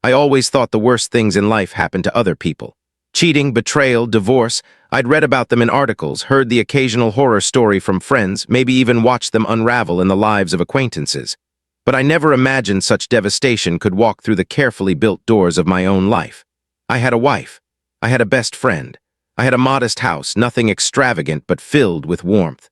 I always thought the worst things in life happened to other people. Cheating, betrayal, divorce. I'd read about them in articles, heard the occasional horror story from friends, maybe even watched them unravel in the lives of acquaintances. But I never imagined such devastation could walk through the carefully built doors of my own life. I had a wife. I had a best friend. I had a modest house, nothing extravagant but filled with warmth.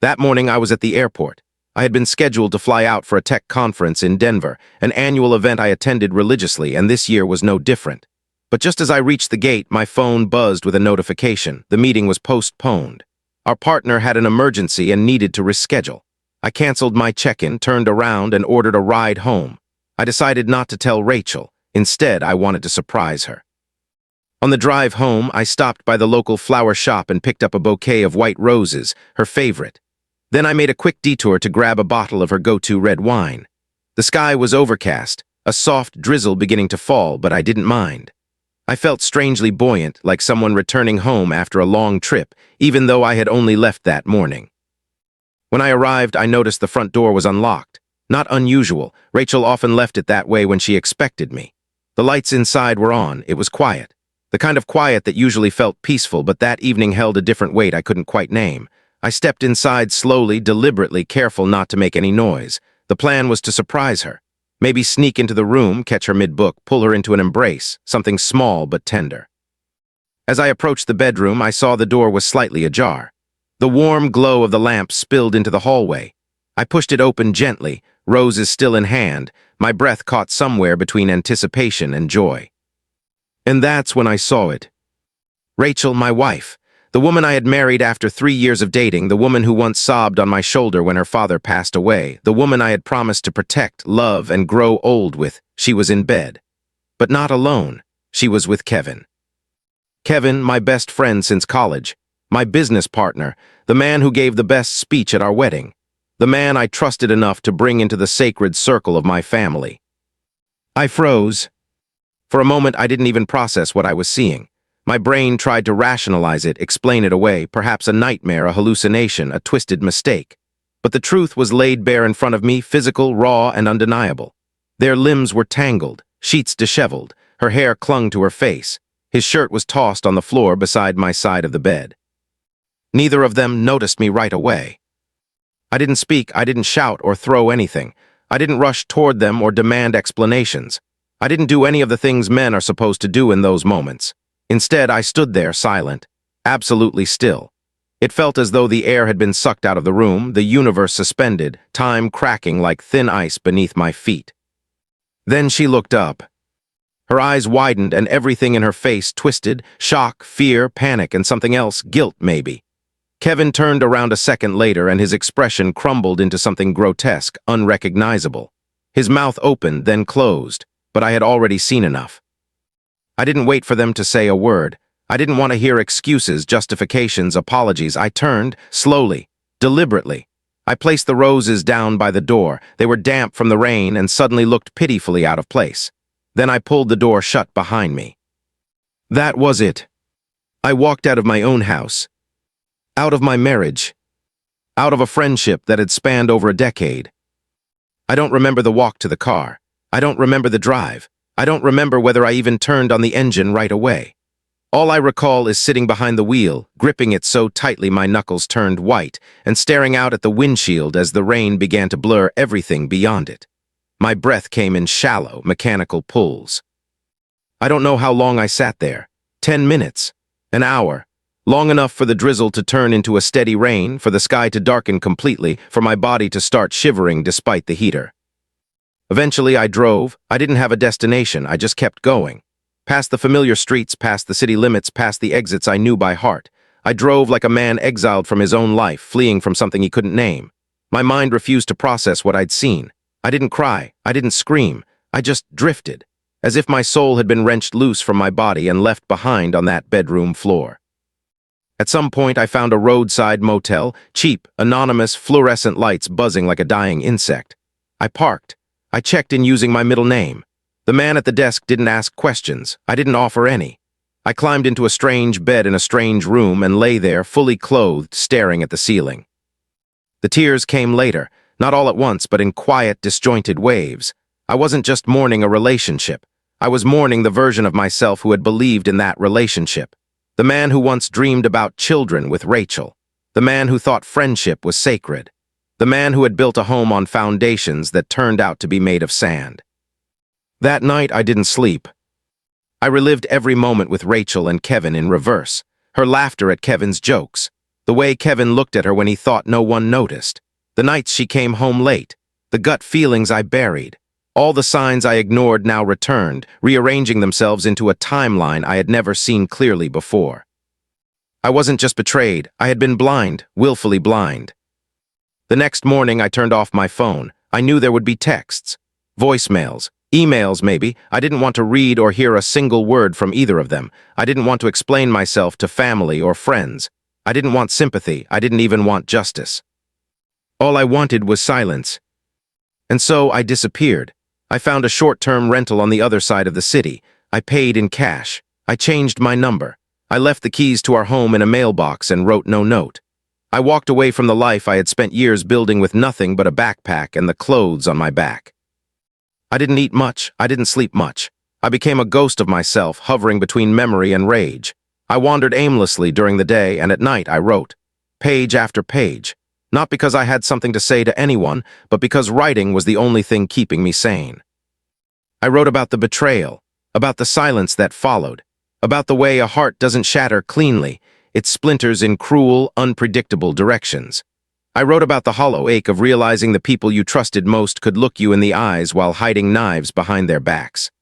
That morning I was at the airport. I had been scheduled to fly out for a tech conference in Denver, an annual event I attended religiously, and this year was no different. But just as I reached the gate, my phone buzzed with a notification. The meeting was postponed. Our partner had an emergency and needed to reschedule. I canceled my check-in, turned around, and ordered a ride home. I decided not to tell Rachel. Instead, I wanted to surprise her. On the drive home, I stopped by the local flower shop and picked up a bouquet of white roses, her favorite. Then I made a quick detour to grab a bottle of her go-to red wine. The sky was overcast, a soft drizzle beginning to fall, but I didn't mind. I felt strangely buoyant, like someone returning home after a long trip, even though I had only left that morning. When I arrived, I noticed the front door was unlocked. Not unusual. Rachel often left it that way when she expected me. The lights inside were on. It was quiet. The kind of quiet that usually felt peaceful, but that evening held a different weight I couldn't quite name. I stepped inside slowly, deliberately, careful not to make any noise. The plan was to surprise her. Maybe sneak into the room, catch her mid-book, pull her into an embrace, something small but tender. As I approached the bedroom, I saw the door was slightly ajar. The warm glow of the lamp spilled into the hallway. I pushed it open gently, roses still in hand, my breath caught somewhere between anticipation and joy. And that's when I saw it. Rachel, my wife. The woman I had married after 3 years of dating, the woman who once sobbed on my shoulder when her father passed away, the woman I had promised to protect, love, and grow old with. She was in bed. But not alone. She was with Kevin. Kevin, my best friend since college, my business partner, the man who gave the best speech at our wedding, the man I trusted enough to bring into the sacred circle of my family. I froze. For a moment, I didn't even process what I was seeing. My brain tried to rationalize it, explain it away, perhaps a nightmare, a hallucination, a twisted mistake. But the truth was laid bare in front of me, physical, raw, and undeniable. Their limbs were tangled, sheets disheveled, her hair clung to her face. His shirt was tossed on the floor beside my side of the bed. Neither of them noticed me right away. I didn't speak, I didn't shout or throw anything. I didn't rush toward them or demand explanations. I didn't do any of the things men are supposed to do in those moments. Instead, I stood there silent, absolutely still. It felt as though the air had been sucked out of the room, the universe suspended, time cracking like thin ice beneath my feet. Then she looked up. Her eyes widened and everything in her face twisted, shock, fear, panic, and something else, guilt maybe. Kevin turned around a second later and his expression crumbled into something grotesque, unrecognizable. His mouth opened, then closed, but I had already seen enough. I didn't wait for them to say a word. I didn't want to hear excuses, justifications, apologies. I turned, slowly, deliberately. I placed the roses down by the door. They were damp from the rain and suddenly looked pitifully out of place. Then I pulled the door shut behind me. That was it. I walked out of my own house. Out of my marriage. Out of a friendship that had spanned over a decade. I don't remember the walk to the car. I don't remember the drive. I don't remember whether I even turned on the engine right away. All I recall is sitting behind the wheel, gripping it so tightly my knuckles turned white, and staring out at the windshield as the rain began to blur everything beyond it. My breath came in shallow, mechanical pulls. I don't know how long I sat there. 10 minutes. An hour. Long enough for the drizzle to turn into a steady rain, for the sky to darken completely, for my body to start shivering despite the heater. Eventually, I drove. I didn't have a destination. I just kept going. Past the familiar streets, past the city limits, past the exits I knew by heart. I drove like a man exiled from his own life, fleeing from something he couldn't name. My mind refused to process what I'd seen. I didn't cry. I didn't scream. I just drifted, as if my soul had been wrenched loose from my body and left behind on that bedroom floor. At some point, I found a roadside motel, cheap, anonymous, fluorescent lights buzzing like a dying insect. I parked. I checked in using my middle name. The man at the desk didn't ask questions. I didn't offer any. I climbed into a strange bed in a strange room and lay there, fully clothed, staring at the ceiling. The tears came later, not all at once, but in quiet, disjointed waves. I wasn't just mourning a relationship. I was mourning the version of myself who had believed in that relationship. The man who once dreamed about children with Rachel. The man who thought friendship was sacred. The man who had built a home on foundations that turned out to be made of sand. That night, I didn't sleep. I relived every moment with Rachel and Kevin in reverse. Her laughter at Kevin's jokes. The way Kevin looked at her when he thought no one noticed. The nights she came home late. The gut feelings I buried. All the signs I ignored now returned, rearranging themselves into a timeline I had never seen clearly before. I wasn't just betrayed, I had been blind, willfully blind. The next morning I turned off my phone. I knew there would be texts, voicemails, emails maybe. I didn't want to read or hear a single word from either of them. I didn't want to explain myself to family or friends. I didn't want sympathy. I didn't even want justice. All I wanted was silence. And so I disappeared. I found a short-term rental on the other side of the city. I paid in cash. I changed my number. I left the keys to our home in a mailbox and wrote no note. I walked away from the life I had spent years building with nothing but a backpack and the clothes on my back. I didn't eat much. I didn't sleep much. I became a ghost of myself, hovering between memory and rage. I wandered aimlessly during the day, and at night I wrote, page after page. Not because I had something to say to anyone, but because writing was the only thing keeping me sane. I wrote about the betrayal, about the silence that followed, about the way a heart doesn't shatter cleanly, it splinters in cruel, unpredictable directions. I wrote about the hollow ache of realizing the people you trusted most could look you in the eyes while hiding knives behind their backs.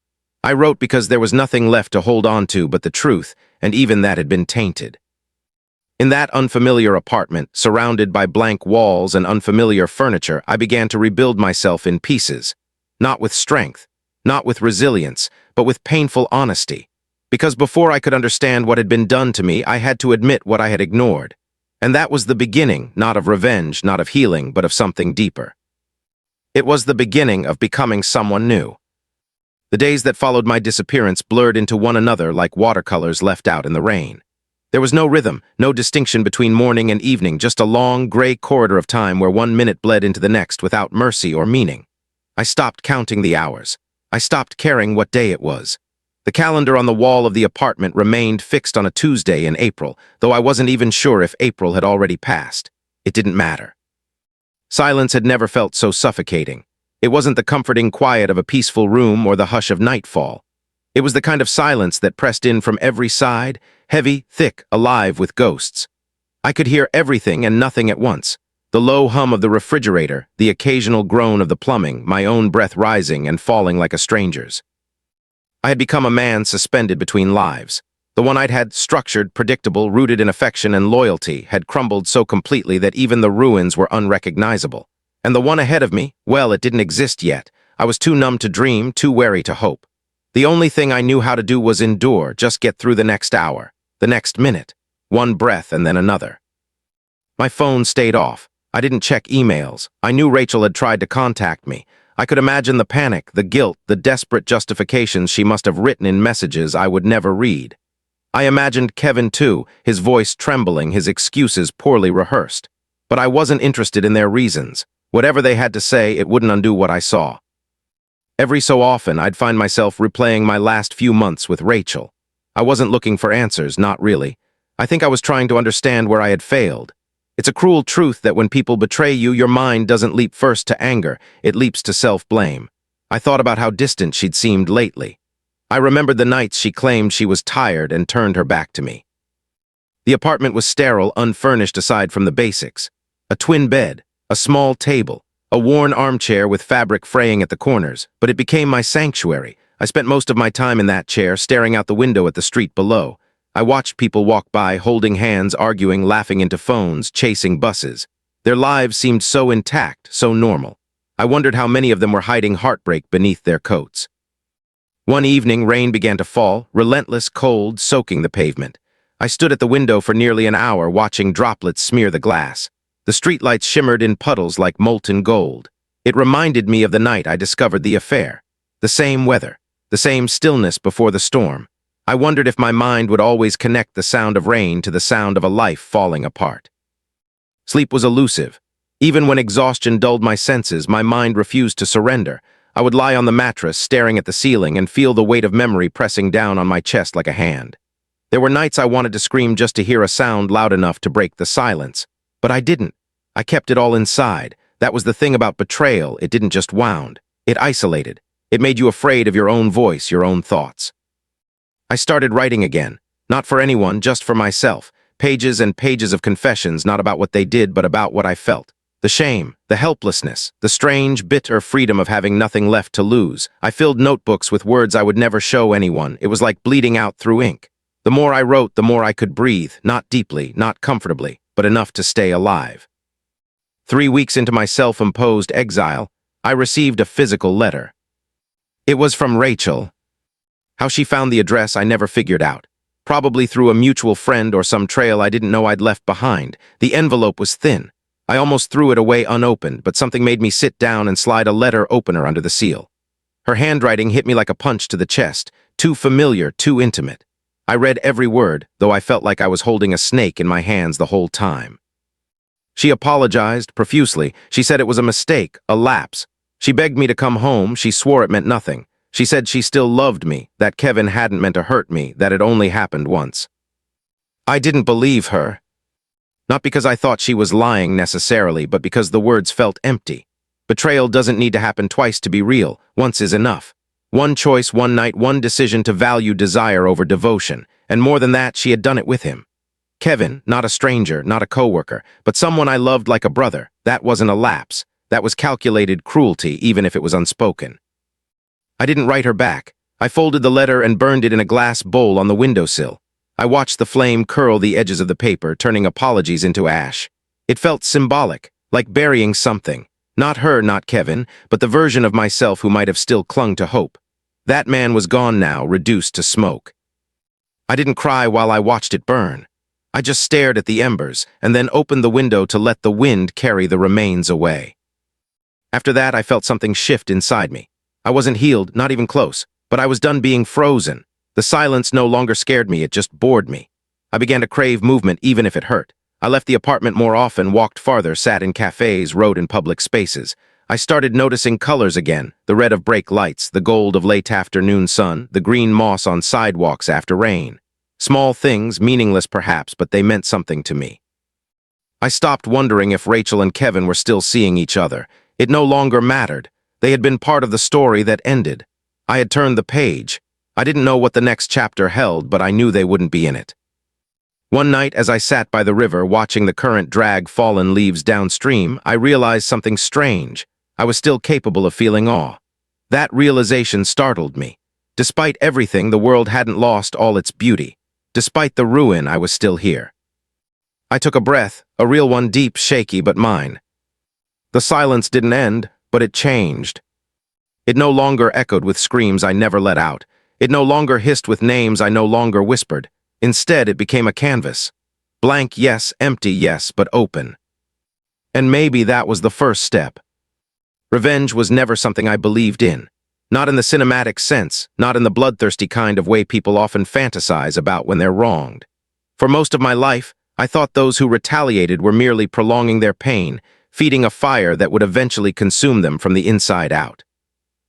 I wrote because there was nothing left to hold on to but the truth, and even that had been tainted. In that unfamiliar apartment, surrounded by blank walls and unfamiliar furniture, I began to rebuild myself in pieces. Not with strength, not with resilience, but with painful honesty. Because before I could understand what had been done to me, I had to admit what I had ignored. And that was the beginning, not of revenge, not of healing, but of something deeper. It was the beginning of becoming someone new. The days that followed my disappearance blurred into one another like watercolors left out in the rain. There was no rhythm, no distinction between morning and evening, just a long, gray corridor of time where 1 minute bled into the next without mercy or meaning. I stopped counting the hours. I stopped caring what day it was. The calendar on the wall of the apartment remained fixed on a Tuesday in April, though I wasn't even sure if April had already passed. It didn't matter. Silence had never felt so suffocating. It wasn't the comforting quiet of a peaceful room or the hush of nightfall. It was the kind of silence that pressed in from every side, heavy, thick, alive with ghosts. I could hear everything and nothing at once. The low hum of the refrigerator, the occasional groan of the plumbing, my own breath rising and falling like a stranger's. I had become a man suspended between lives. The one I'd had, structured, predictable, rooted in affection and loyalty, had crumbled so completely that even the ruins were unrecognizable. And the one ahead of me, well, it didn't exist yet. I was too numb to dream, too wary to hope. The only thing I knew how to do was endure, just get through the next hour, the next minute, one breath and then another. My phone stayed off. I didn't check emails. I knew Rachel had tried to contact me. I could imagine the panic, the guilt, the desperate justifications she must have written in messages I would never read. I imagined Kevin too, his voice trembling, his excuses poorly rehearsed. But I wasn't interested in their reasons. Whatever they had to say, it wouldn't undo what I saw. Every so often, I'd find myself replaying my last few months with Rachel. I wasn't looking for answers, not really. I think I was trying to understand where I had failed. It's a cruel truth that when people betray you, your mind doesn't leap first to anger, it leaps to self-blame. I thought about how distant she'd seemed lately. I remembered the nights she claimed she was tired and turned her back to me. The apartment was sterile, unfurnished aside from the basics. A twin bed, a small table, a worn armchair with fabric fraying at the corners, but it became my sanctuary. I spent most of my time in that chair, staring out the window at the street below. I watched people walk by, holding hands, arguing, laughing into phones, chasing buses. Their lives seemed so intact, so normal. I wondered how many of them were hiding heartbreak beneath their coats. One evening, rain began to fall, relentless, cold, soaking the pavement. I stood at the window for nearly an hour, watching droplets smear the glass. The streetlights shimmered in puddles like molten gold. It reminded me of the night I discovered the affair. The same weather, the same stillness before the storm. I wondered if my mind would always connect the sound of rain to the sound of a life falling apart. Sleep was elusive. Even when exhaustion dulled my senses, my mind refused to surrender. I would lie on the mattress, staring at the ceiling, and feel the weight of memory pressing down on my chest like a hand. There were nights I wanted to scream just to hear a sound loud enough to break the silence. But I didn't. I kept it all inside. That was the thing about betrayal. It didn't just wound. It isolated. It made you afraid of your own voice, your own thoughts. I started writing again. Not for anyone, just for myself. Pages and pages of confessions, not about what they did, but about what I felt. The shame, the helplessness, the strange, bitter freedom of having nothing left to lose. I filled notebooks with words I would never show anyone. It was like bleeding out through ink. The more I wrote, the more I could breathe, not deeply, not comfortably, but enough to stay alive. 3 weeks into my self-imposed exile, I received a physical letter. It was from Rachel. How she found the address I never figured out. Probably through a mutual friend or some trail I didn't know I'd left behind. The envelope was thin. I almost threw it away unopened, but something made me sit down and slide a letter opener under the seal. Her handwriting hit me like a punch to the chest, too familiar, too intimate. I read every word, though I felt like I was holding a snake in my hands the whole time. She apologized profusely. She said it was a mistake, a lapse. She begged me to come home. She swore it meant nothing. She said she still loved me, that Kevin hadn't meant to hurt me, that it only happened once. I didn't believe her. Not because I thought she was lying necessarily, but because the words felt empty. Betrayal doesn't need to happen twice to be real. Once is enough. One choice, one night, one decision to value desire over devotion. And more than that, she had done it with him. Kevin, not a stranger, not a coworker, but someone I loved like a brother. That wasn't a lapse. That was calculated cruelty, even if it was unspoken. I didn't write her back. I folded the letter and burned it in a glass bowl on the windowsill. I watched the flame curl the edges of the paper, turning apologies into ash. It felt symbolic, like burying something. Not her, not Kevin, but the version of myself who might have still clung to hope. That man was gone now, reduced to smoke. I didn't cry while I watched it burn. I just stared at the embers, and then opened the window to let the wind carry the remains away. After that, I felt something shift inside me. I wasn't healed, not even close, but I was done being frozen. The silence no longer scared me, it just bored me. I began to crave movement, even if it hurt. I left the apartment more often, walked farther, sat in cafes, wrote in public spaces. I started noticing colors again, the red of brake lights, the gold of late afternoon sun, the green moss on sidewalks after rain. Small things, meaningless perhaps, but they meant something to me. I stopped wondering if Rachel and Kevin were still seeing each other. It no longer mattered. They had been part of the story that ended. I had turned the page. I didn't know what the next chapter held, but I knew they wouldn't be in it. One night, as I sat by the river watching the current drag fallen leaves downstream, I realized something strange. I was still capable of feeling awe. That realization startled me. Despite everything, the world hadn't lost all its beauty. Despite the ruin, I was still here. I took a breath, a real one, deep, shaky, but mine. The silence didn't end, but it changed. It no longer echoed with screams I never let out. It no longer hissed with names I no longer whispered. Instead, it became a canvas. Blank, yes, empty, yes, but open. And maybe that was the first step. Revenge was never something I believed in. Not in the cinematic sense, not in the bloodthirsty kind of way people often fantasize about when they're wronged. For most of my life, I thought those who retaliated were merely prolonging their pain, feeding a fire that would eventually consume them from the inside out.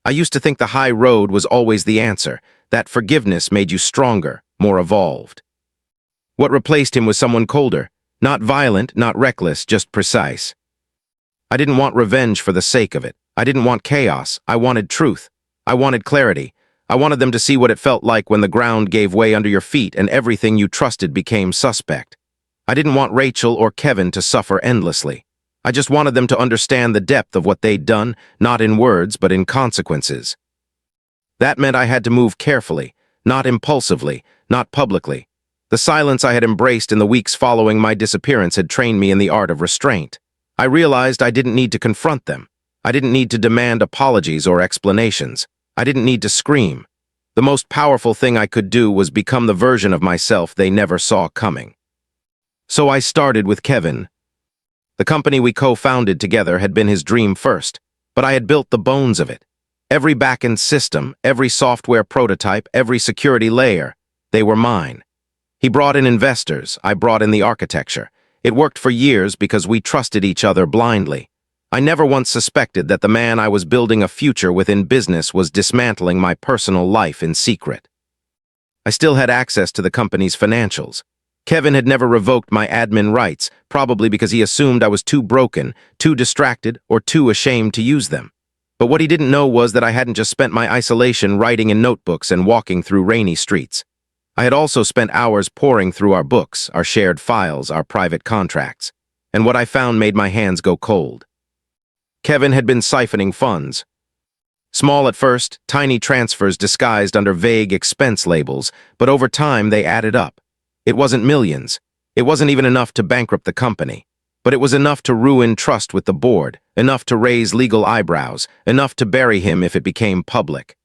I used to think the high road was always the answer, that forgiveness made you stronger, more evolved. What replaced him was someone colder, not violent, not reckless, just precise. I didn't want revenge for the sake of it. I didn't want chaos. I wanted truth. I wanted clarity. I wanted them to see what it felt like when the ground gave way under your feet and everything you trusted became suspect. I didn't want Rachel or Kevin to suffer endlessly. I just wanted them to understand the depth of what they'd done, not in words, but in consequences. That meant I had to move carefully, not impulsively, not publicly. The silence I had embraced in the weeks following my disappearance had trained me in the art of restraint. I realized I didn't need to confront them. I didn't need to demand apologies or explanations. I didn't need to scream. The most powerful thing I could do was become the version of myself they never saw coming. So I started with Kevin. The company we co-founded together had been his dream first, but I had built the bones of it. Every back-end system, every software prototype, every security layer, they were mine. He brought in investors, I brought in the architecture. It worked for years because we trusted each other blindly. I never once suspected that the man I was building a future with in business was dismantling my personal life in secret. I still had access to the company's financials. Kevin had never revoked my admin rights, probably because he assumed I was too broken, too distracted, or too ashamed to use them. But what he didn't know was that I hadn't just spent my isolation writing in notebooks and walking through rainy streets. I had also spent hours poring through our books, our shared files, our private contracts. And what I found made my hands go cold. Kevin had been siphoning funds. Small at first, tiny transfers disguised under vague expense labels, but over time they added up. It wasn't millions. It wasn't even enough to bankrupt the company. But it was enough to ruin trust with the board, enough to raise legal eyebrows, enough to bury him if it became public.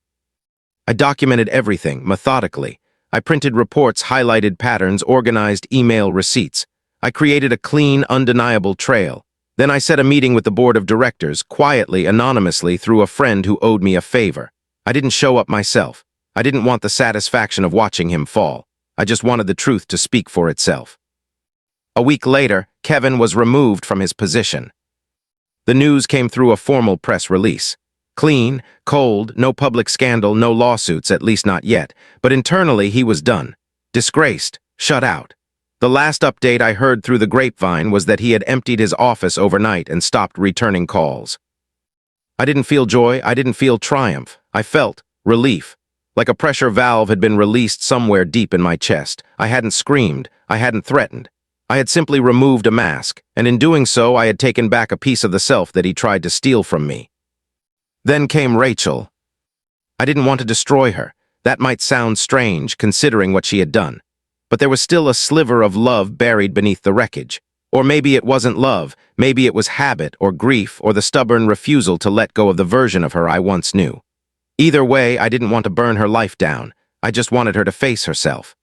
I documented everything, methodically. I printed reports, highlighted patterns, organized email receipts. I created a clean, undeniable trail. Then I set a meeting with the board of directors, quietly, anonymously, through a friend who owed me a favor. I didn't show up myself. I didn't want the satisfaction of watching him fall. I just wanted the truth to speak for itself. A week later, Kevin was removed from his position. The news came through a formal press release. Clean, cold, no public scandal, no lawsuits, at least not yet. But internally, he was done. Disgraced, shut out. The last update I heard through the grapevine was that he had emptied his office overnight and stopped returning calls. I didn't feel joy, I didn't feel triumph. I felt relief. Like a pressure valve had been released somewhere deep in my chest. I hadn't screamed, I hadn't threatened. I had simply removed a mask, and in doing so I had taken back a piece of the self that he tried to steal from me. Then came Rachel. I didn't want to destroy her. That might sound strange, considering what she had done. But there was still a sliver of love buried beneath the wreckage. Or maybe it wasn't love, maybe it was habit or grief or the stubborn refusal to let go of the version of her I once knew. Either way, I didn't want to burn her life down. I just wanted her to face herself.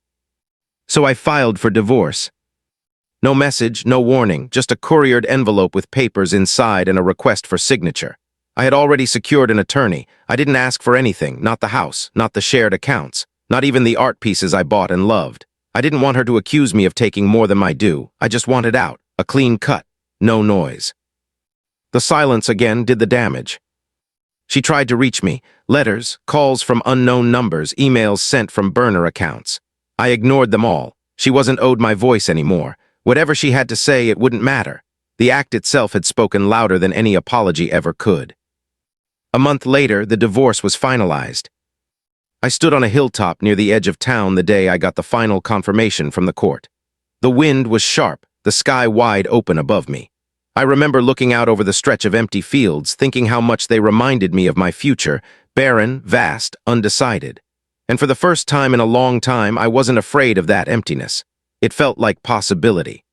So I filed for divorce. No message, no warning, just a couriered envelope with papers inside and a request for signature. I had already secured an attorney. I didn't ask for anything, not the house, not the shared accounts, not even the art pieces I bought and loved. I didn't want her to accuse me of taking more than my due. I just wanted out, a clean cut, no noise. The silence again did the damage. She tried to reach me, letters, calls from unknown numbers, emails sent from burner accounts. I ignored them all. She wasn't owed my voice anymore. Whatever she had to say, it wouldn't matter. The act itself had spoken louder than any apology ever could. A month later, the divorce was finalized. I stood on a hilltop near the edge of town the day I got the final confirmation from the court. The wind was sharp, the sky wide open above me. I remember looking out over the stretch of empty fields, thinking how much they reminded me of my future, barren, vast, undecided. And for the first time in a long time, I wasn't afraid of that emptiness. It felt like possibility.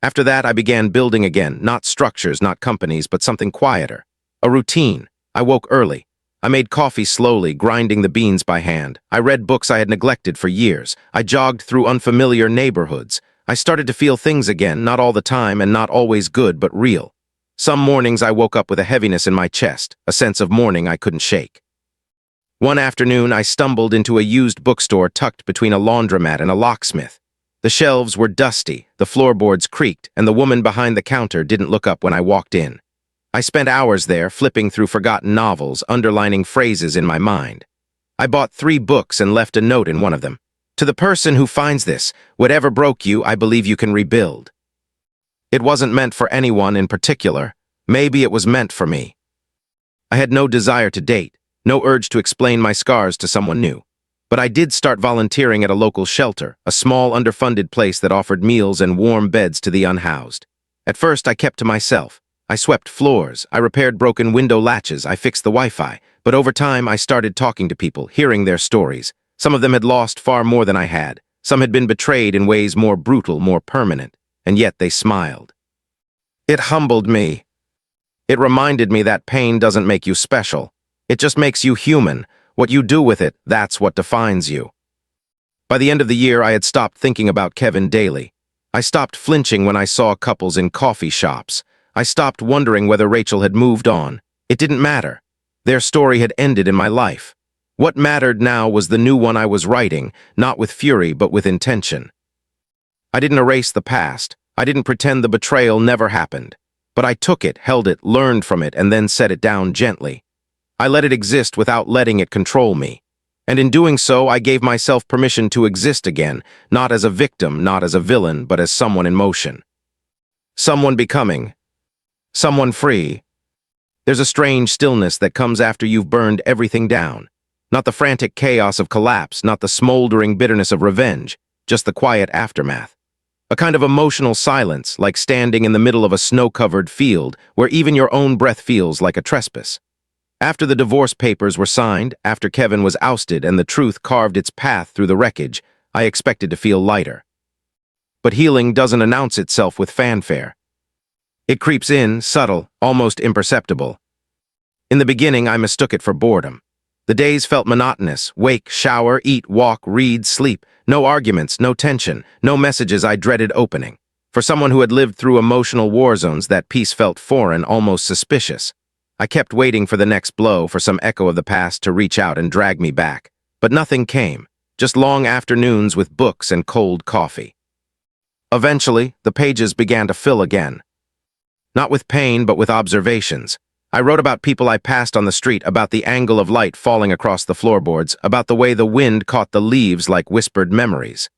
After that, I began building again, not structures, not companies, but something quieter. A routine. I woke early. I made coffee slowly, grinding the beans by hand. I read books I had neglected for years. I jogged through unfamiliar neighborhoods. I started to feel things again, not all the time and not always good, but real. Some mornings I woke up with a heaviness in my chest, a sense of mourning I couldn't shake. One afternoon, I stumbled into a used bookstore tucked between a laundromat and a locksmith. The shelves were dusty, the floorboards creaked, and the woman behind the counter didn't look up when I walked in. I spent hours there, flipping through forgotten novels, underlining phrases in my mind. I bought 3 books and left a note in one of them. To the person who finds this, whatever broke you, I believe you can rebuild. It wasn't meant for anyone in particular. Maybe it was meant for me. I had no desire to date, no urge to explain my scars to someone new. But I did start volunteering at a local shelter, a small, underfunded place that offered meals and warm beds to the unhoused. At first, I kept to myself. I swept floors, I repaired broken window latches, I fixed the Wi-Fi. But over time, I started talking to people, hearing their stories. Some of them had lost far more than I had. Some had been betrayed in ways more brutal, more permanent. And yet they smiled. It humbled me. It reminded me that pain doesn't make you special. It just makes you human. What you do with it, that's what defines you. By the end of the year, I had stopped thinking about Kevin daily. I stopped flinching when I saw couples in coffee shops. I stopped wondering whether Rachel had moved on. It didn't matter. Their story had ended in my life. What mattered now was the new one I was writing, not with fury but with intention. I didn't erase the past. I didn't pretend the betrayal never happened. But I took it, held it, learned from it, and then set it down gently. I let it exist without letting it control me. And in doing so, I gave myself permission to exist again, not as a victim, not as a villain, but as someone in motion. Someone becoming. Someone free. There's a strange stillness that comes after you've burned everything down. Not the frantic chaos of collapse, not the smoldering bitterness of revenge, just the quiet aftermath. A kind of emotional silence, like standing in the middle of a snow-covered field, where even your own breath feels like a trespass. After the divorce papers were signed, after Kevin was ousted and the truth carved its path through the wreckage, I expected to feel lighter. But healing doesn't announce itself with fanfare. It creeps in, subtle, almost imperceptible. In the beginning, I mistook it for boredom. The days felt monotonous: wake, shower, eat, walk, read, sleep. No arguments, no tension, no messages I dreaded opening. For someone who had lived through emotional war zones, that peace felt foreign, almost suspicious. I kept waiting for the next blow, for some echo of the past to reach out and drag me back. But nothing came, just long afternoons with books and cold coffee. Eventually, the pages began to fill again. Not with pain, but with observations. I wrote about people I passed on the street, about the angle of light falling across the floorboards, about the way the wind caught the leaves like whispered memories.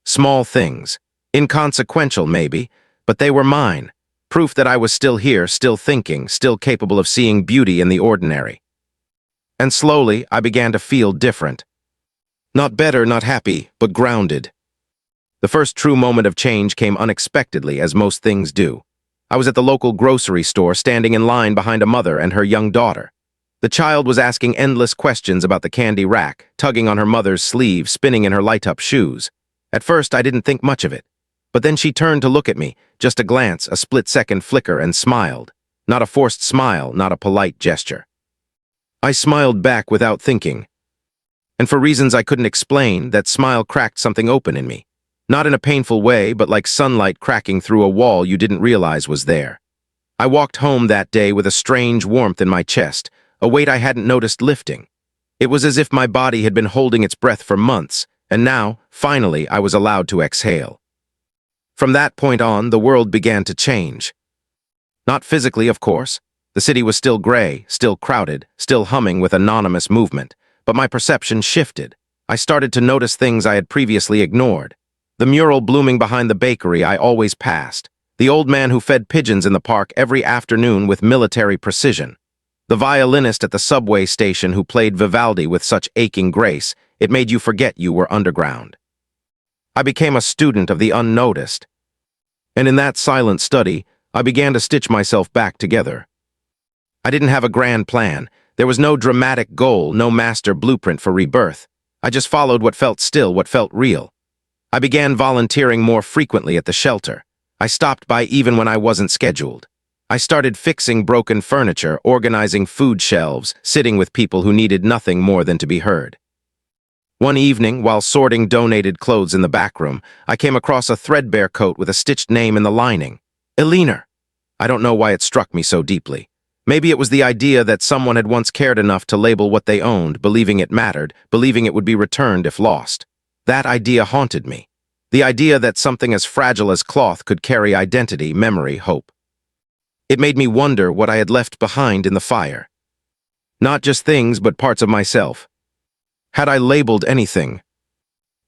Small things. Inconsequential, maybe, but they were mine. Proof that I was still here, still thinking, still capable of seeing beauty in the ordinary. And slowly, I began to feel different. Not better, not happy, but grounded. The first true moment of change came unexpectedly, as most things do. I was at the local grocery store, standing in line behind a mother and her young daughter. The child was asking endless questions about the candy rack, tugging on her mother's sleeve, spinning in her light-up shoes. At first, I didn't think much of it. But then she turned to look at me, just a glance, a split-second flicker, and smiled. Not a forced smile, not a polite gesture. I smiled back without thinking. And for reasons I couldn't explain, that smile cracked something open in me. Not in a painful way, but like sunlight cracking through a wall you didn't realize was there. I walked home that day with a strange warmth in my chest, a weight I hadn't noticed lifting. It was as if my body had been holding its breath for months, and now, finally, I was allowed to exhale. From that point on, the world began to change. Not physically, of course. The city was still gray, still crowded, still humming with anonymous movement. But my perception shifted. I started to notice things I had previously ignored. The mural blooming behind the bakery I always passed. The old man who fed pigeons in the park every afternoon with military precision. The violinist at the subway station who played Vivaldi with such aching grace, it made you forget you were underground. I became a student of the unnoticed. And in that silent study, I began to stitch myself back together. I didn't have a grand plan. There was no dramatic goal, no master blueprint for rebirth. I just followed what felt still, what felt real. I began volunteering more frequently at the shelter. I stopped by even when I wasn't scheduled. I started fixing broken furniture, organizing food shelves, sitting with people who needed nothing more than to be heard. One evening, while sorting donated clothes in the back room, I came across a threadbare coat with a stitched name in the lining. Elena. I don't know why it struck me so deeply. Maybe it was the idea that someone had once cared enough to label what they owned, believing it mattered, believing it would be returned if lost. That idea haunted me. The idea that something as fragile as cloth could carry identity, memory, hope. It made me wonder what I had left behind in the fire. Not just things, but parts of myself. Had I labeled anything?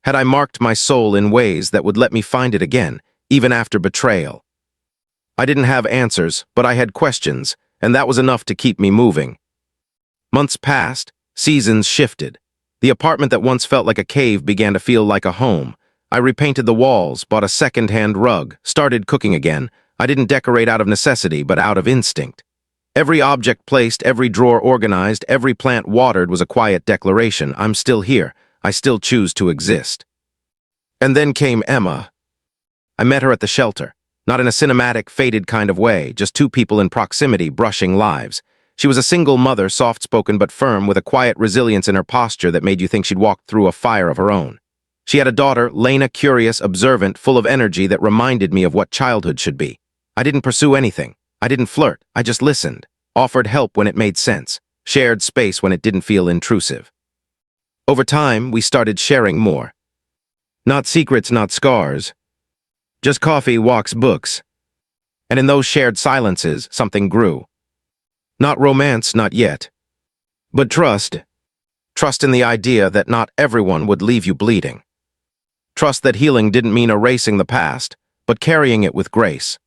Had I marked my soul in ways that would let me find it again, even after betrayal? I didn't have answers, but I had questions, and that was enough to keep me moving. Months passed, seasons shifted. The apartment that once felt like a cave began to feel like a home. I repainted the walls, bought a second-hand rug, started cooking again. I didn't decorate out of necessity, but out of instinct. Every object placed, every drawer organized, every plant watered was a quiet declaration. I'm still here. I still choose to exist. And then came Emma. I met her at the shelter. Not in a cinematic, faded kind of way, just two people in proximity brushing lives. She was a single mother, soft-spoken but firm, with a quiet resilience in her posture that made you think she'd walked through a fire of her own. She had a daughter, Lena, curious, observant, full of energy that reminded me of what childhood should be. I didn't pursue anything. I didn't flirt. I just listened, offered help when it made sense, shared space when it didn't feel intrusive. Over time, we started sharing more. Not secrets, not scars. Just coffee, walks, books. And in those shared silences, something grew. Not romance, not yet. But trust. Trust in the idea that not everyone would leave you bleeding. Trust that healing didn't mean erasing the past, but carrying it with grace.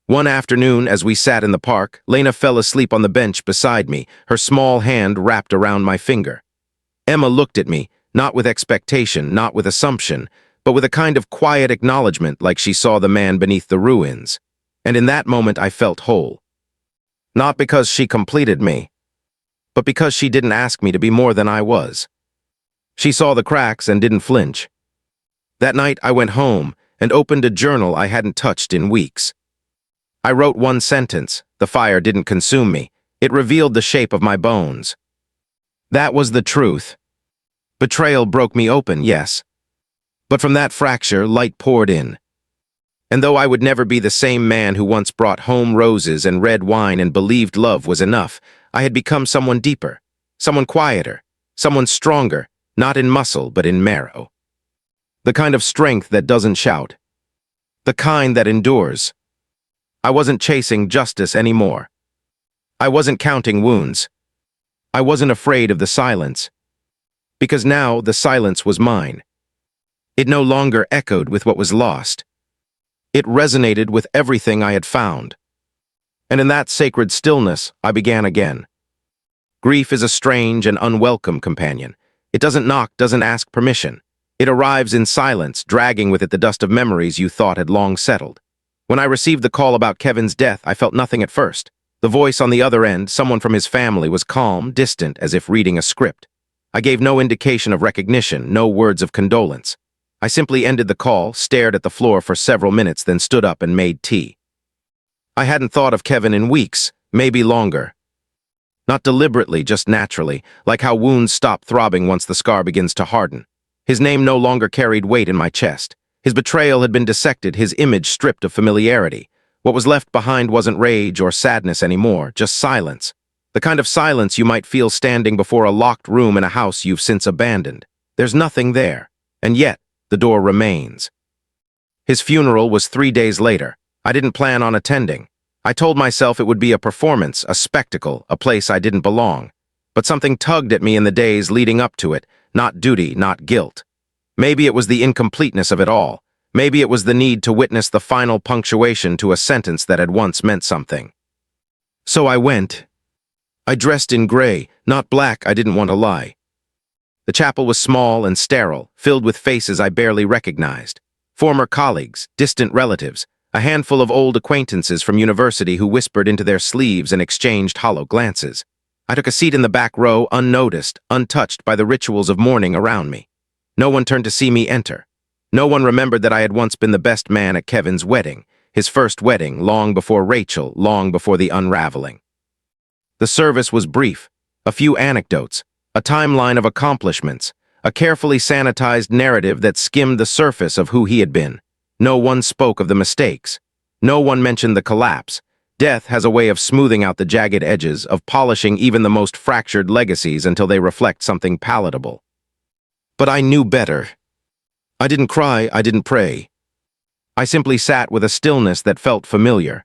One afternoon, as we sat in the park, Lena fell asleep on the bench beside me, her small hand wrapped around my finger. Emma looked at me, not with expectation, not with assumption, but with a kind of quiet acknowledgement, like she saw the man beneath the ruins. And in that moment I felt whole. Not because she completed me, but because she didn't ask me to be more than I was. She saw the cracks and didn't flinch. That night I went home and opened a journal I hadn't touched in weeks. I wrote one sentence. The fire didn't consume me. It revealed the shape of my bones. That was the truth. Betrayal broke me open, yes. But from that fracture, light poured in. And though I would never be the same man who once brought home roses and red wine and believed love was enough, I had become someone deeper, someone quieter, someone stronger, not in muscle but in marrow. The kind of strength that doesn't shout. The kind that endures. I wasn't chasing justice anymore. I wasn't counting wounds. I wasn't afraid of the silence. Because now the silence was mine. It no longer echoed with what was lost. It resonated with everything I had found. And in that sacred stillness, I began again. Grief is a strange and unwelcome companion. It doesn't knock, doesn't ask permission. It arrives in silence, dragging with it the dust of memories you thought had long settled. When I received the call about Kevin's death, I felt nothing at first. The voice on the other end, someone from his family, was calm, distant, as if reading a script. I gave no indication of recognition, no words of condolence. I simply ended the call, stared at the floor for several minutes, then stood up and made tea. I hadn't thought of Kevin in weeks, maybe longer. Not deliberately, just naturally, like how wounds stop throbbing once the scar begins to harden. His name no longer carried weight in my chest. His betrayal had been dissected, his image stripped of familiarity. What was left behind wasn't rage or sadness anymore, just silence. The kind of silence you might feel standing before a locked room in a house you've since abandoned. There's nothing there, and yet the door remains. His funeral was 3 days later. I didn't plan on attending. I told myself it would be a performance, a spectacle, a place I didn't belong. But something tugged at me in the days leading up to it, not duty, not guilt. Maybe it was the incompleteness of it all. Maybe it was the need to witness the final punctuation to a sentence that had once meant something. So I went. I dressed in gray, not black, I didn't want to lie. The chapel was small and sterile, filled with faces I barely recognized. Former colleagues, distant relatives, a handful of old acquaintances from university who whispered into their sleeves and exchanged hollow glances. I took a seat in the back row, unnoticed, untouched by the rituals of mourning around me. No one turned to see me enter. No one remembered that I had once been the best man at Kevin's wedding, his first wedding, long before Rachel, long before the unraveling. The service was brief, a few anecdotes, a timeline of accomplishments, a carefully sanitized narrative that skimmed the surface of who he had been. No one spoke of the mistakes. No one mentioned the collapse. Death has a way of smoothing out the jagged edges, of polishing even the most fractured legacies until they reflect something palatable. But I knew better. I didn't cry, I didn't pray. I simply sat with a stillness that felt familiar.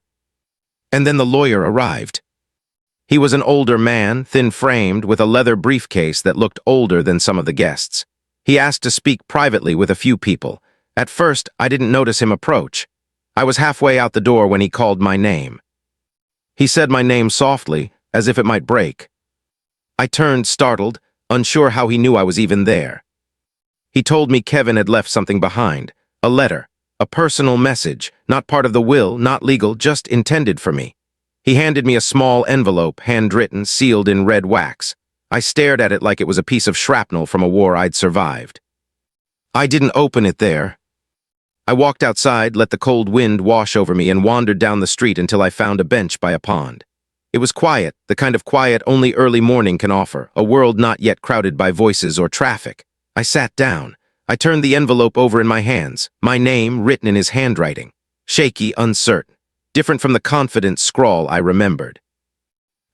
And then the lawyer arrived. He was an older man, thin-framed, with a leather briefcase that looked older than some of the guests. He asked to speak privately with a few people. At first, I didn't notice him approach. I was halfway out the door when he called my name. He said my name softly, as if it might break. I turned, startled, unsure how he knew I was even there. He told me Kevin had left something behind, a letter, a personal message, not part of the will, not legal, just intended for me. He handed me a small envelope, handwritten, sealed in red wax. I stared at it like it was a piece of shrapnel from a war I'd survived. I didn't open it there. I walked outside, let the cold wind wash over me, and wandered down the street until I found a bench by a pond. It was quiet, the kind of quiet only early morning can offer, a world not yet crowded by voices or traffic. I sat down. I turned the envelope over in my hands, my name written in his handwriting, shaky, uncertain, different from the confident scrawl I remembered.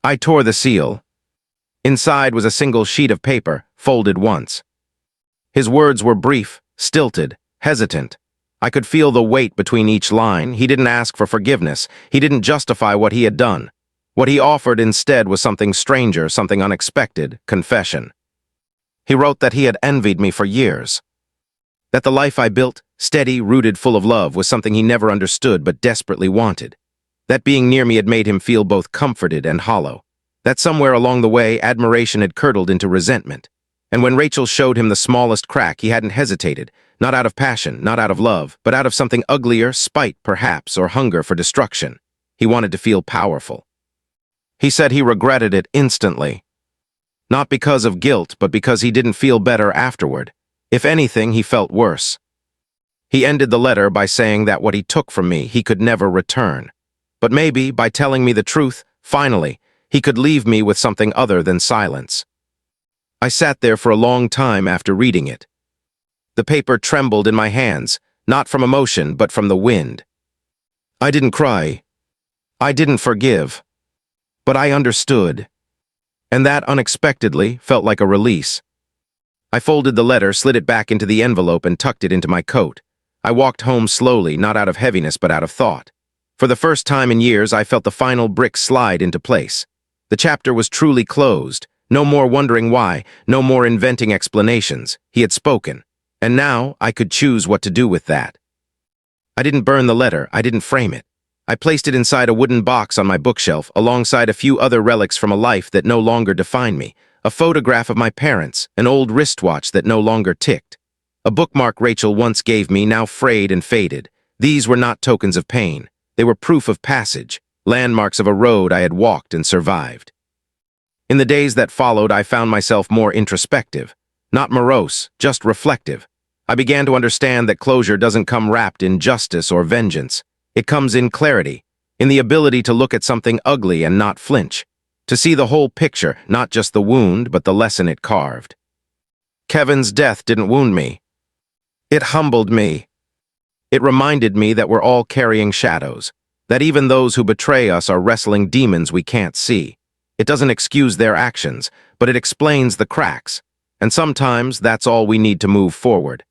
I tore the seal. Inside was a single sheet of paper, folded once. His words were brief, stilted, hesitant. I could feel the weight between each line. He didn't ask for forgiveness. He didn't justify what he had done. What he offered instead was something stranger, something unexpected: confession. He wrote that he had envied me for years. That the life I built, steady, rooted, full of love, was something he never understood but desperately wanted. That being near me had made him feel both comforted and hollow. That somewhere along the way, admiration had curdled into resentment. And when Rachel showed him the smallest crack, he hadn't hesitated, not out of passion, not out of love, but out of something uglier, spite perhaps, or hunger for destruction. He wanted to feel powerful. He said he regretted it instantly. Not because of guilt, but because he didn't feel better afterward. If anything, he felt worse. He ended the letter by saying that what he took from me, he could never return. But maybe, by telling me the truth, finally, he could leave me with something other than silence. I sat there for a long time after reading it. The paper trembled in my hands, not from emotion, but from the wind. I didn't cry. I didn't forgive. But I understood. And that, unexpectedly, felt like a release. I folded the letter, slid it back into the envelope, and tucked it into my coat. I walked home slowly, not out of heaviness, but out of thought. For the first time in years, I felt the final brick slide into place. The chapter was truly closed. No more wondering why, no more inventing explanations. He had spoken. And now I could choose what to do with that. I didn't burn the letter. I didn't frame it. I placed it inside a wooden box on my bookshelf, alongside a few other relics from a life that no longer defined me. A photograph of my parents, an old wristwatch that no longer ticked. A bookmark Rachel once gave me, now frayed and faded. These were not tokens of pain. They were proof of passage, landmarks of a road I had walked and survived. In the days that followed, I found myself more introspective. Not morose, just reflective. I began to understand that closure doesn't come wrapped in justice or vengeance. It comes in clarity, in the ability to look at something ugly and not flinch. To see the whole picture, not just the wound, but the lesson it carved. Kevin's death didn't wound me. It humbled me. It reminded me that we're all carrying shadows, that even those who betray us are wrestling demons we can't see. It doesn't excuse their actions, but it explains the cracks, and sometimes that's all we need to move forward.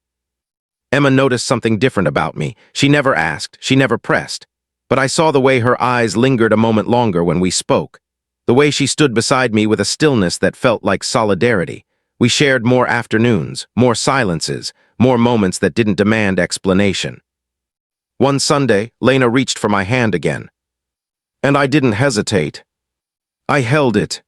Emma noticed something different about me. She never asked, she never pressed, but I saw the way her eyes lingered a moment longer when we spoke, the way she stood beside me with a stillness that felt like solidarity. We shared more afternoons, more silences, more moments that didn't demand explanation. One Sunday, Lena reached for my hand again. And I didn't hesitate. I held it.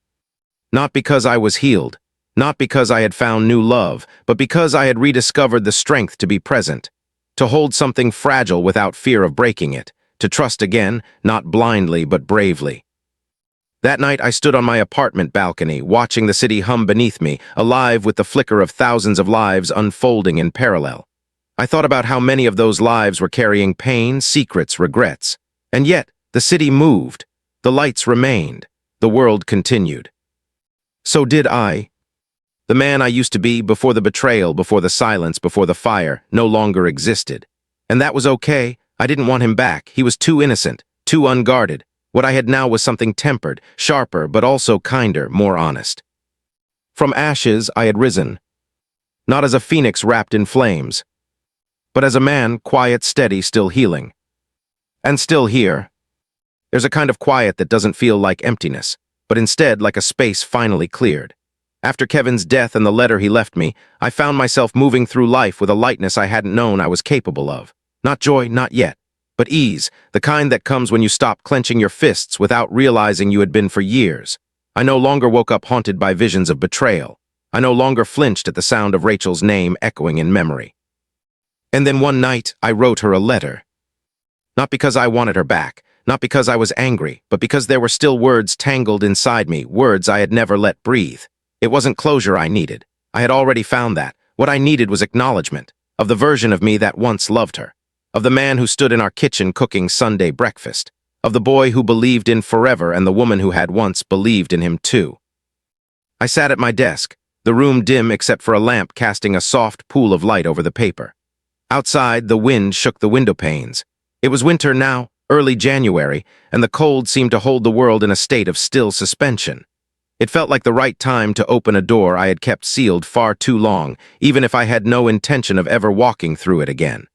Not because I was healed, not because I had found new love, but because I had rediscovered the strength to be present, to hold something fragile without fear of breaking it, to trust again, not blindly but bravely. That night I stood on my apartment balcony, watching the city hum beneath me, alive with the flicker of thousands of lives unfolding in parallel. I thought about how many of those lives were carrying pain, secrets, regrets. And yet, the city moved. The lights remained. The world continued. So did I. The man I used to be before the betrayal, before the silence, before the fire, no longer existed. And that was okay. I didn't want him back. He was too innocent, too unguarded. What I had now was something tempered, sharper, but also kinder, more honest. From ashes I had risen. Not as a phoenix wrapped in flames, but as a man, quiet, steady, still healing. And still here. There's a kind of quiet that doesn't feel like emptiness, but instead like a space finally cleared. After Kevin's death and the letter he left me, I found myself moving through life with a lightness I hadn't known I was capable of. Not joy, not yet, but ease, the kind that comes when you stop clenching your fists without realizing you had been for years. I no longer woke up haunted by visions of betrayal. I no longer flinched at the sound of Rachel's name echoing in memory. And then one night, I wrote her a letter. Not because I wanted her back, not because I was angry, but because there were still words tangled inside me, words I had never let breathe. It wasn't closure I needed. I had already found that. What I needed was acknowledgement of the version of me that once loved her, of the man who stood in our kitchen cooking Sunday breakfast, of the boy who believed in forever and the woman who had once believed in him too. I sat at my desk, the room dim except for a lamp casting a soft pool of light over the paper. Outside, the wind shook the window panes. It was winter now, early January, and the cold seemed to hold the world in a state of still suspension. It felt like the right time to open a door I had kept sealed far too long, even if I had no intention of ever walking through it again.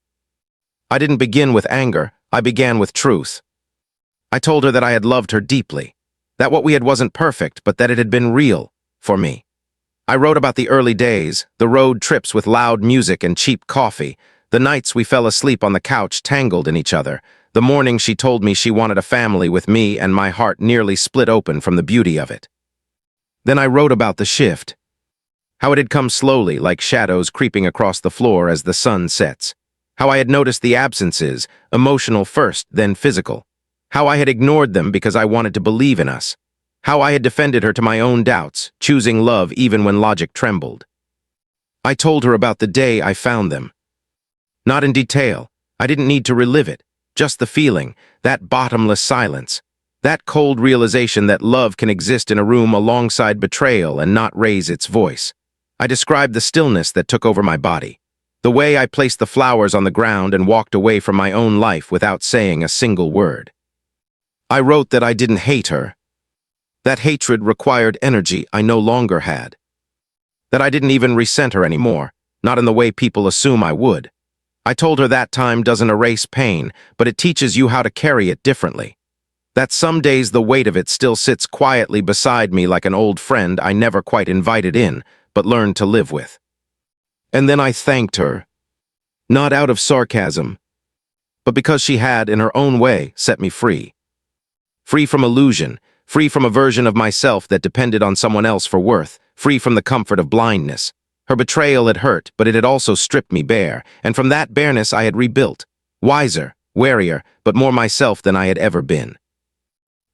I didn't begin with anger, I began with truth. I told her that I had loved her deeply, that what we had wasn't perfect, but that it had been real, for me. I wrote about the early days, the road trips with loud music and cheap coffee, the nights we fell asleep on the couch tangled in each other, the morning she told me she wanted a family with me and my heart nearly split open from the beauty of it. Then I wrote about the shift, how it had come slowly like shadows creeping across the floor as the sun sets, how I had noticed the absences, emotional first, then physical, how I had ignored them because I wanted to believe in us, how I had defended her to my own doubts, choosing love even when logic trembled. I told her about the day I found them. Not in detail. I didn't need to relive it. Just the feeling, that bottomless silence, that cold realization that love can exist in a room alongside betrayal and not raise its voice. I described the stillness that took over my body, the way I placed the flowers on the ground and walked away from my own life without saying a single word. I wrote that I didn't hate her. That hatred required energy I no longer had. That I didn't even resent her anymore, not in the way people assume I would. I told her that time doesn't erase pain, but it teaches you how to carry it differently. That some days the weight of it still sits quietly beside me like an old friend I never quite invited in, but learned to live with. And then I thanked her, not out of sarcasm, but because she had, in her own way, set me free. Free from illusion, free from a version of myself that depended on someone else for worth, free from the comfort of blindness. Her betrayal had hurt, but it had also stripped me bare, and from that bareness I had rebuilt, wiser, warier, but more myself than I had ever been.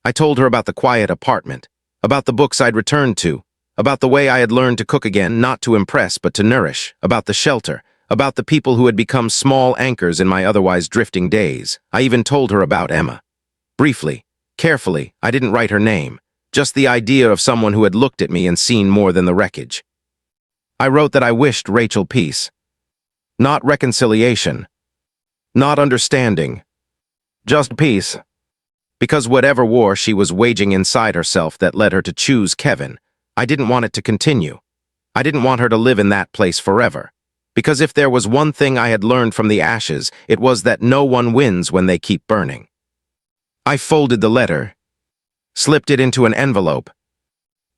I told her about the quiet apartment, about the books I'd returned to, about the way I had learned to cook again, not to impress but to nourish, about the shelter, about the people who had become small anchors in my otherwise drifting days. I even told her about Emma. Briefly, carefully, I didn't write her name, just the idea of someone who had looked at me and seen more than the wreckage. I wrote that I wished Rachel peace. Not reconciliation. Not understanding. Just peace. Because whatever war she was waging inside herself that led her to choose Kevin, I didn't want it to continue. I didn't want her to live in that place forever. Because if there was one thing I had learned from the ashes, it was that no one wins when they keep burning. I folded the letter, slipped it into an envelope,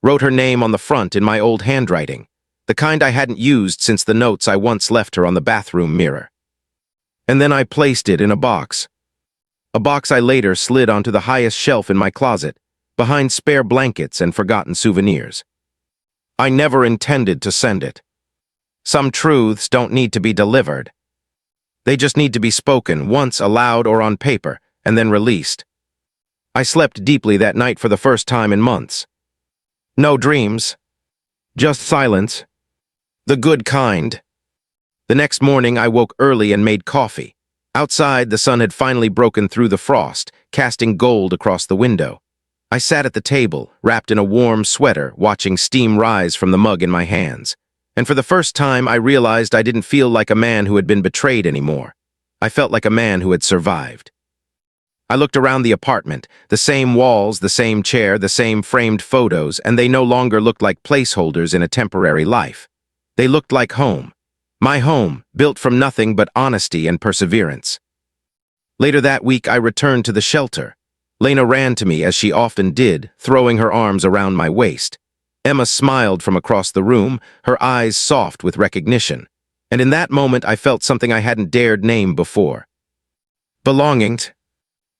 wrote her name on the front in my old handwriting, the kind I hadn't used since the notes I once left her on the bathroom mirror. And then I placed it in a box I later slid onto the highest shelf in my closet, behind spare blankets and forgotten souvenirs. I never intended to send it. Some truths don't need to be delivered. They just need to be spoken once aloud or on paper, and then released. I slept deeply that night for the first time in months. No dreams, just silence. The good kind. The next morning I woke early and made coffee. Outside, the sun had finally broken through the frost, casting gold across the window. I sat at the table, wrapped in a warm sweater, watching steam rise from the mug in my hands. And for the first time, I realized I didn't feel like a man who had been betrayed anymore. I felt like a man who had survived. I looked around the apartment, the same walls, the same chair, the same framed photos, and they no longer looked like placeholders in a temporary life. They looked like home. My home, built from nothing but honesty and perseverance. Later that week, I returned to the shelter. Lena ran to me, as she often did, throwing her arms around my waist. Emma smiled from across the room, her eyes soft with recognition. And in that moment, I felt something I hadn't dared name before. Belonging.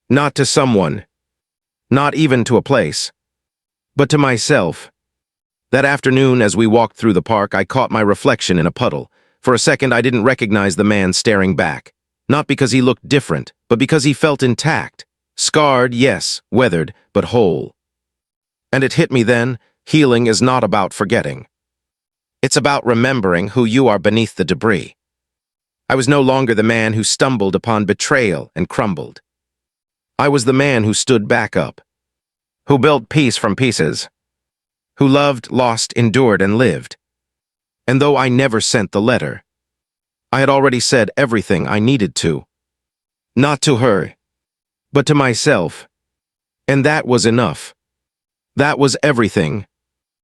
Not to someone. Not even to a place. But to myself. That afternoon, as we walked through the park, I caught my reflection in a puddle. For a second, I didn't recognize the man staring back. Not because he looked different, but because he felt intact. Scarred, yes, weathered, but whole. And it hit me then, healing is not about forgetting. It's about remembering who you are beneath the debris. I was no longer the man who stumbled upon betrayal and crumbled. I was the man who stood back up, who built peace from pieces, who loved, lost, endured, and lived. And though I never sent the letter, I had already said everything I needed to. Not to her, but to myself. And that was enough. That was everything.